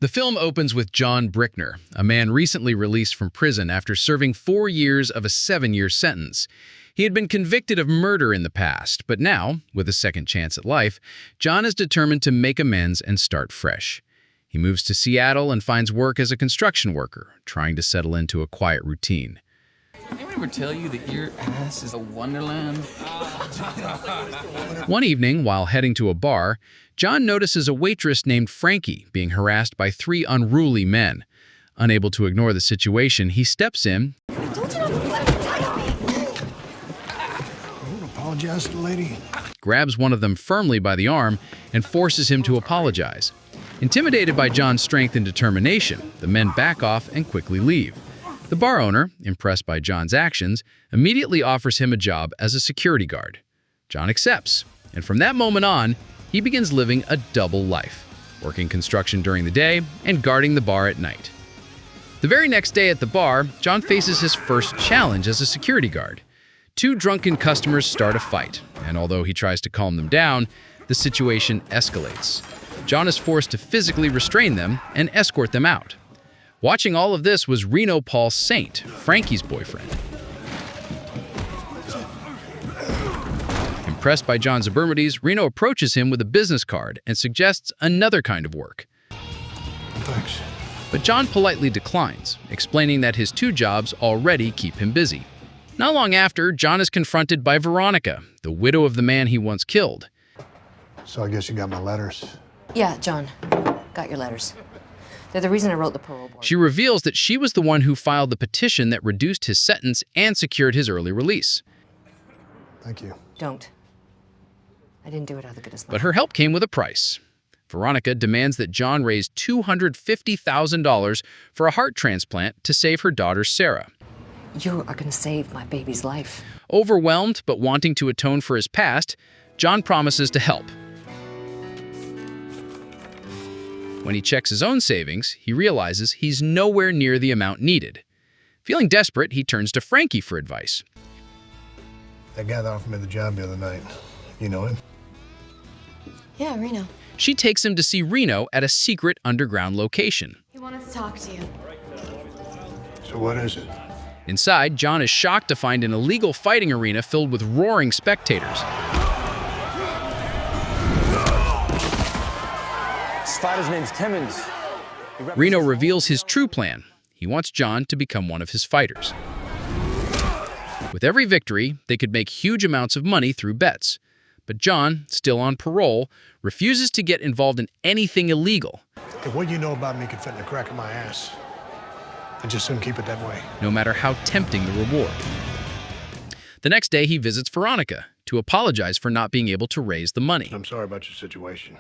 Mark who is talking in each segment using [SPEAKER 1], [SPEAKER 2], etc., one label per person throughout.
[SPEAKER 1] The film opens with John Brickner, a man recently released from prison after serving 4 years of a 7-year sentence. He had been convicted of murder in the past, but now, with a second chance at life, John is determined to make amends and start fresh. He moves to Seattle and finds work as a construction worker, trying to settle into a quiet routine.
[SPEAKER 2] Anyone ever tell you that your ass is a wonderland?
[SPEAKER 1] One evening, while heading to a bar, John notices a waitress named Frankie being harassed by 3 unruly men. Unable to ignore the situation, he steps in,
[SPEAKER 3] Apologize to the lady.
[SPEAKER 1] grabs one of them firmly by the arm, and forces him to apologize. Intimidated by John's strength and determination, the men back off and quickly leave. The bar owner, impressed by John's actions, immediately offers him a job as a security guard. John accepts, and from that moment on, he begins living a double life, working construction during the day and guarding the bar at night. The very next day at the bar, John faces his first challenge as a security guard. 2 drunken customers start a fight, and although he tries to calm them down, the situation escalates. John is forced to physically restrain them and escort them out. Watching all of this was Reno Paul Saint, Frankie's boyfriend. Impressed by John's abilities, Reno approaches him with a business card and suggests another kind of work.
[SPEAKER 3] Thanks.
[SPEAKER 1] But John politely declines, explaining that his 2 jobs already keep him busy. Not long after, John is confronted by Veronica, the widow of the man he once killed.
[SPEAKER 3] So I guess you got my letters.
[SPEAKER 4] Yeah, John. Got your letters. They're the reason I wrote the parole board.
[SPEAKER 1] She reveals that she was the one who filed the petition that reduced his sentence and secured his early release.
[SPEAKER 3] Thank you.
[SPEAKER 4] Don't. I didn't do it out of the goodness of my
[SPEAKER 1] But her help came with a price. Veronica demands that John raise $250,000 for a heart transplant to save her daughter, Sarah.
[SPEAKER 4] You are going to save my baby's life.
[SPEAKER 1] Overwhelmed but wanting to atone for his past, John promises to help. When he checks his own savings, he realizes he's nowhere near the amount needed. Feeling desperate, he turns to Frankie for advice.
[SPEAKER 3] That guy that offered me the job the other night. You know him?
[SPEAKER 5] Yeah, Reno.
[SPEAKER 1] She takes him to see Reno at a secret underground location.
[SPEAKER 5] He wants to talk to you.
[SPEAKER 3] So what is it?
[SPEAKER 1] Inside, John is shocked to find an illegal fighting arena filled with roaring spectators.
[SPEAKER 6] This fighter's name's Timmons.
[SPEAKER 1] Reno reveals his true plan. He wants John to become one of his fighters. With every victory, they could make huge amounts of money through bets. But John, still on parole, refuses to get involved in anything illegal.
[SPEAKER 3] Hey, what you know about me could fit in the crack of my ass. I just soon keep it that way.
[SPEAKER 1] No matter how tempting the reward. The next day, he visits Veronica to apologize for not being able to raise the money.
[SPEAKER 3] I'm sorry about your situation.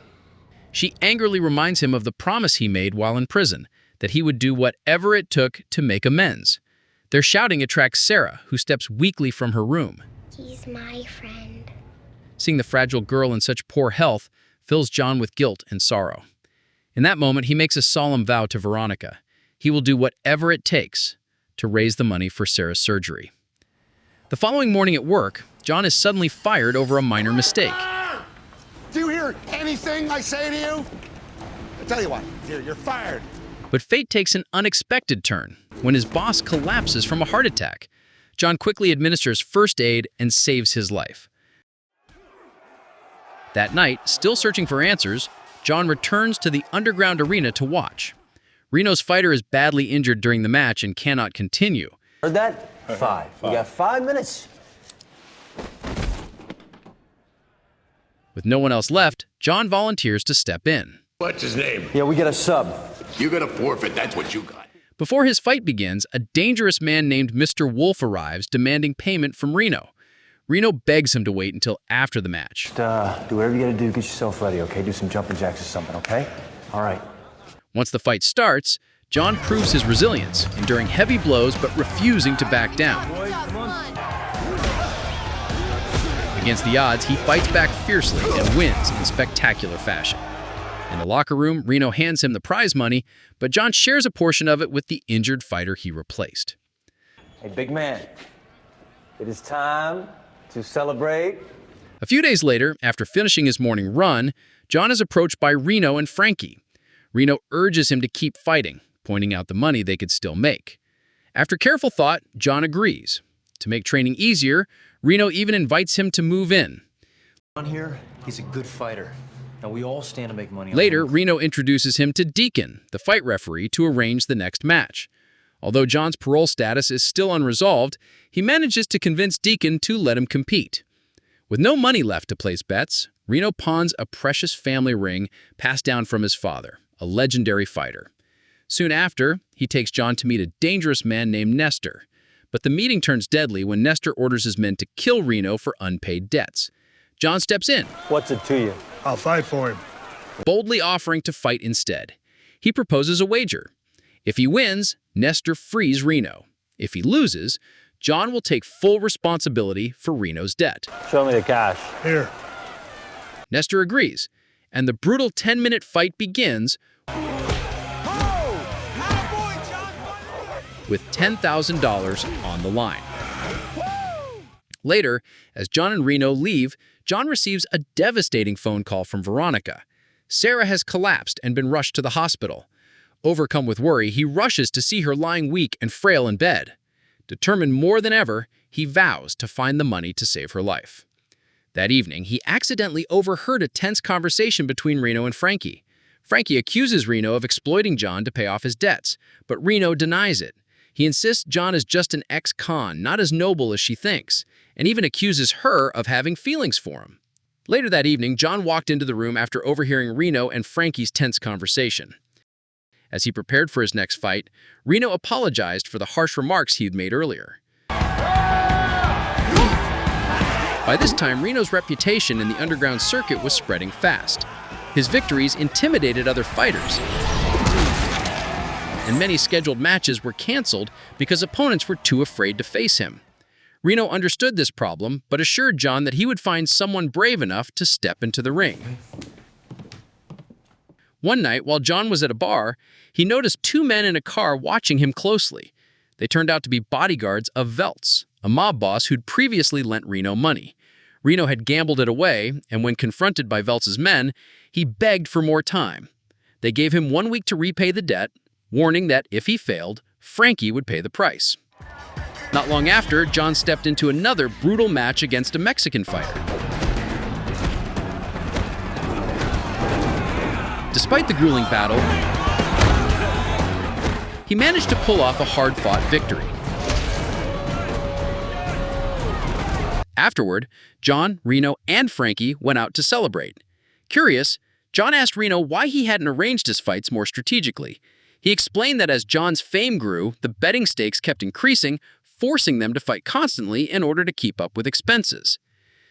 [SPEAKER 1] She angrily reminds him of the promise he made while in prison, that he would do whatever it took to make amends. Their shouting attracts Sarah, who steps weakly from her room.
[SPEAKER 7] He's my friend.
[SPEAKER 1] Seeing the fragile girl in such poor health fills John with guilt and sorrow. In that moment, he makes a solemn vow to Veronica. He will do whatever it takes to raise the money for Sarah's surgery. The following morning at work, John is suddenly fired over a minor mistake.
[SPEAKER 8] Do you hear anything I say to you? I tell you what, you're fired.
[SPEAKER 1] But fate takes an unexpected turn when his boss collapses from a heart attack. John quickly administers first aid and saves his life. That night, still searching for answers, John returns to the underground arena to watch. Reno's fighter is badly injured during the match and cannot continue.
[SPEAKER 6] Heard that? 5. You got 5 minutes.
[SPEAKER 1] With no one else left, John volunteers to step in.
[SPEAKER 8] What's his name?
[SPEAKER 6] Yeah, we got a sub.
[SPEAKER 8] You got a forfeit, that's what you got.
[SPEAKER 1] Before his fight begins, a dangerous man named Mr. Wolf arrives, demanding payment from Reno. Reno begs him to wait until after the match.
[SPEAKER 6] Just, do whatever you gotta do, get yourself ready, okay? Do some jumping jacks or something, okay? All right.
[SPEAKER 1] Once the fight starts, John proves his resilience, enduring heavy blows but refusing to back down. Against the odds, he fights back fiercely and wins in spectacular fashion. In the locker room, Reno hands him the prize money, but John shares a portion of it with the injured fighter he replaced.
[SPEAKER 6] Hey, big man, it is time to celebrate.
[SPEAKER 1] A few days later, after finishing his morning run, John is approached by Reno and Frankie. Reno urges him to keep fighting, pointing out the money they could still make. After careful thought, John agrees. To make training easier, Reno even invites him to move in.
[SPEAKER 9] On here, he's a good fighter, and we all stand to make money on
[SPEAKER 1] Later,
[SPEAKER 9] him.
[SPEAKER 1] Reno introduces him to Deacon, the fight referee, to arrange the next match. Although John's parole status is still unresolved, he manages to convince Deacon to let him compete. With no money left to place bets, Reno pawns a precious family ring passed down from his father, a legendary fighter. Soon after, he takes John to meet a dangerous man named Nestor. But the meeting turns deadly when Nestor orders his men to kill Reno for unpaid debts. John steps in,
[SPEAKER 6] What's it to you?
[SPEAKER 3] I'll fight for him.
[SPEAKER 1] boldly offering to fight instead. He proposes a wager. If he wins, Nestor frees Reno. If he loses, John will take full responsibility for Reno's debt.
[SPEAKER 6] Show me the cash.
[SPEAKER 3] Here.
[SPEAKER 1] Nestor agrees, and the brutal 10-minute fight begins with $10,000 on the line. Later, as John and Reno leave, John receives a devastating phone call from Veronica. Sarah has collapsed and been rushed to the hospital. Overcome with worry, he rushes to see her lying weak and frail in bed. Determined more than ever, he vows to find the money to save her life. That evening, he accidentally overheard a tense conversation between Reno and Frankie. Frankie accuses Reno of exploiting John to pay off his debts, but Reno denies it. He insists John is just an ex-con, not as noble as she thinks, and even accuses her of having feelings for him. Later that evening, John walked into the room after overhearing Reno and Frankie's tense conversation. As he prepared for his next fight, Reno apologized for the harsh remarks he'd made earlier. By this time, Reno's reputation in the underground circuit was spreading fast. His victories intimidated other fighters, and many scheduled matches were canceled because opponents were too afraid to face him. Reno understood this problem, but assured John that he would find someone brave enough to step into the ring. One night, while John was at a bar, he noticed two men in a car watching him closely. They turned out to be bodyguards of Veltz, a mob boss who'd previously lent Reno money. Reno had gambled it away, and when confronted by Veltz's men, he begged for more time. They gave him 1 week to repay the debt, warning that if he failed, Frankie would pay the price. Not long after, John stepped into another brutal match against a Mexican fighter. Despite the grueling battle, he managed to pull off a hard-fought victory. Afterward, John, Reno, and Frankie went out to celebrate. Curious, John asked Reno why he hadn't arranged his fights more strategically. He explained that as John's fame grew, the betting stakes kept increasing, forcing them to fight constantly in order to keep up with expenses.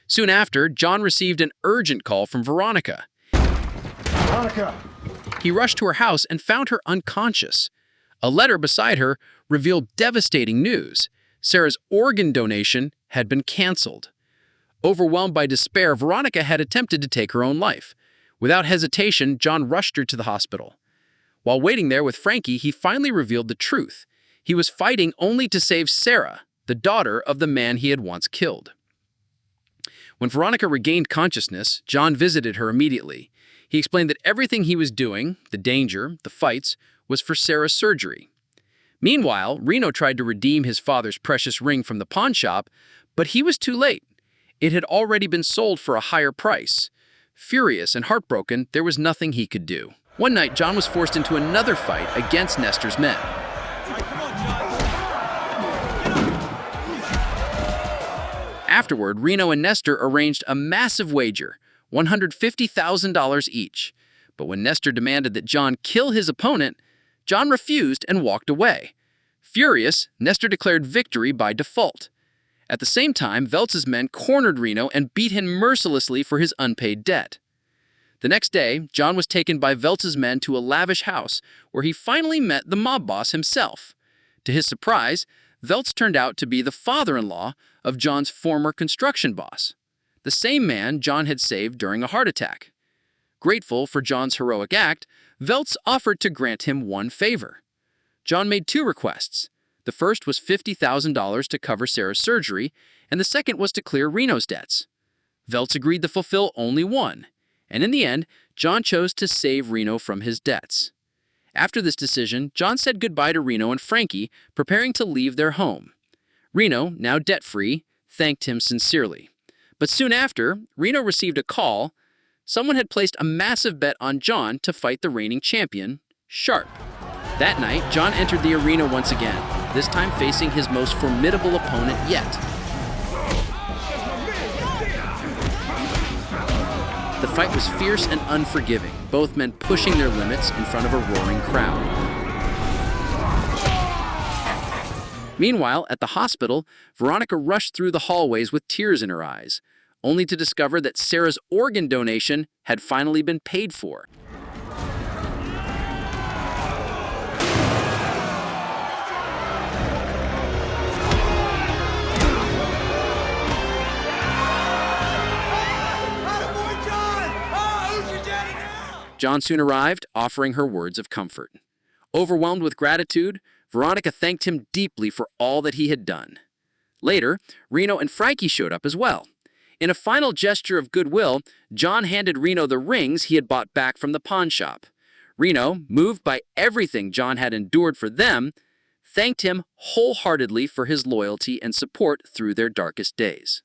[SPEAKER 1] Soon after, John received an urgent call from Veronica.
[SPEAKER 3] Veronica!
[SPEAKER 1] He rushed to her house and found her unconscious. A letter beside her revealed devastating news. Sarah's organ donation had been canceled. Overwhelmed by despair, Veronica had attempted to take her own life. Without hesitation, John rushed her to the hospital. While waiting there with Frankie, he finally revealed the truth. He was fighting only to save Sarah, the daughter of the man he had once killed. When Veronica regained consciousness, John visited her immediately. He explained that everything he was doing, the danger, the fights, was for Sarah's surgery. Meanwhile, Reno tried to redeem his father's precious ring from the pawn shop, but he was too late. It had already been sold for a higher price. Furious and heartbroken, there was nothing he could do. One night, John was forced into another fight against Nestor's men. Afterward, Reno and Nestor arranged a massive wager, $150,000 each. But when Nestor demanded that John kill his opponent, John refused and walked away. Furious, Nestor declared victory by default. At the same time, Veltz's men cornered Reno and beat him mercilessly for his unpaid debt. The next day, John was taken by Veltz's men to a lavish house where he finally met the mob boss himself. To his surprise, Veltz turned out to be the father-in-law of John's former construction boss, the same man John had saved during a heart attack. Grateful for John's heroic act, Veltz offered to grant him one favor. John made two requests. The first was $50,000 to cover Sarah's surgery, and the second was to clear Reno's debts. Veltz agreed to fulfill only one, and in the end, John chose to save Reno from his debts. After this decision, John said goodbye to Reno and Frankie, preparing to leave their home. Reno, now debt-free, thanked him sincerely. But soon after, Reno received a call. Someone had placed a massive bet on John to fight the reigning champion, Sharp. That night, John entered the arena once again, this time facing his most formidable opponent yet. The fight was fierce and unforgiving, both men pushing their limits in front of a roaring crowd. Meanwhile, at the hospital, Veronica rushed through the hallways with tears in her eyes, only to discover that Sarah's organ donation had finally been paid for. John soon arrived, offering her words of comfort. Overwhelmed with gratitude, Veronica thanked him deeply for all that he had done. Later, Reno and Frankie showed up as well. In a final gesture of goodwill, John handed Reno the rings he had bought back from the pawn shop. Reno, moved by everything John had endured for them, thanked him wholeheartedly for his loyalty and support through their darkest days.